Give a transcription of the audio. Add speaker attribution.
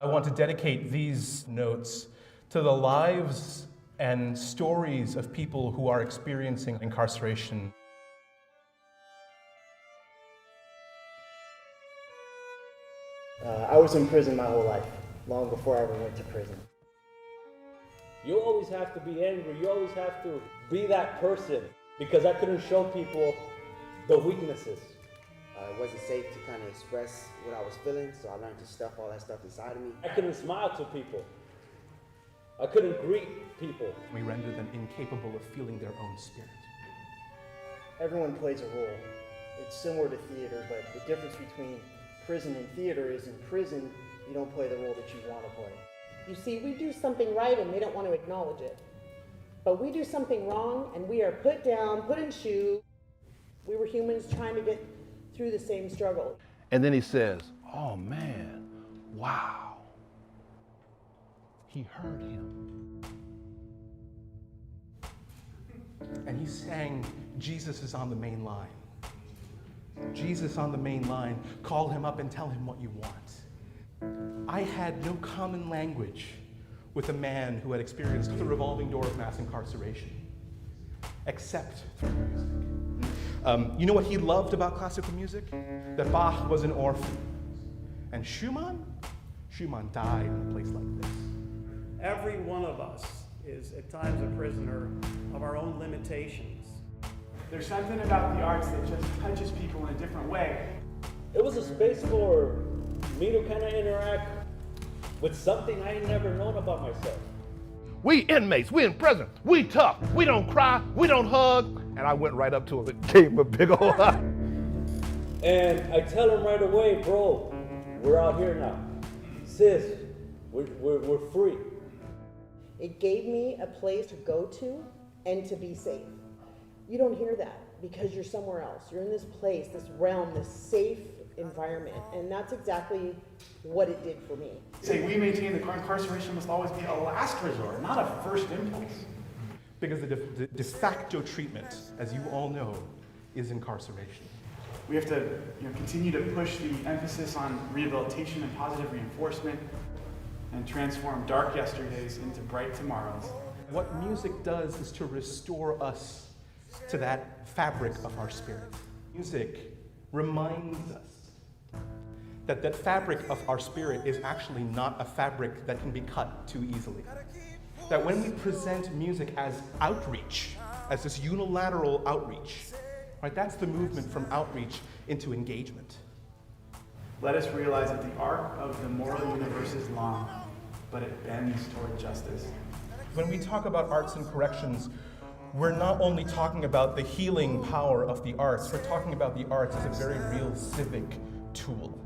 Speaker 1: I want to dedicate these notes to the lives and stories of people who are experiencing incarceration.
Speaker 2: I was in prison my whole life, long before I ever went to prison.
Speaker 3: You always have to be angry. You always have to be that person, because I couldn't show people the weaknesses.
Speaker 4: It wasn't safe to kind of express what I was feeling, so I learned to stuff all that stuff inside of me.
Speaker 3: I couldn't smile to people. I couldn't greet people.
Speaker 1: We render them incapable of feeling their own spirit.
Speaker 2: Everyone plays a role. It's similar to theater, but the difference between prison and theater is in prison, you don't play the role that you want to play.
Speaker 5: You see, we do something right and they don't want to acknowledge it. But we do something wrong and we are put down, put in shoe. We were humans trying to get through the same struggle.
Speaker 6: And then he says, oh man, wow. He heard him.
Speaker 1: And he sang, Jesus is on the main line. Jesus on the main line, call him up and tell him what you want. I had no common language with a man who had experienced the revolving door of mass incarceration, except through music. You know what he loved about classical music? That Bach was an orphan. And Schumann died in a place like this.
Speaker 7: Every one of us is at times a prisoner of our own limitations.
Speaker 8: There's something about the arts that just touches people in a different way.
Speaker 3: It was a space for me to kind of interact with something I had never known about myself.
Speaker 6: We inmates, we in prison, we tough, we don't cry, we don't hug. And I went right up to him and gave him a big old hug.
Speaker 3: And I tell him right away, bro, we're out here now. Sis, we're free.
Speaker 5: It gave me a place to go to and to be safe. You don't hear that because you're somewhere else. You're in this place, this realm, this safe environment. And that's exactly what it did for me.
Speaker 8: Say we maintain that incarceration must always be a last resort, not a first impulse.
Speaker 1: Because the de facto treatment, as you all know, is incarceration.
Speaker 8: We have to continue to push the emphasis on rehabilitation and positive reinforcement and transform dark yesterdays into bright tomorrows.
Speaker 1: What music does is to restore us to that fabric of our spirit. Music reminds us that that fabric of our spirit is actually not a fabric that can be cut too easily. That when we present music as outreach, as this unilateral outreach, right, that's the movement from outreach into engagement.
Speaker 8: Let us realize that the arc of the moral universe is long, but it bends toward justice.
Speaker 1: When we talk about arts and corrections, we're not only talking about the healing power of the arts, we're talking about the arts as a very real civic tool.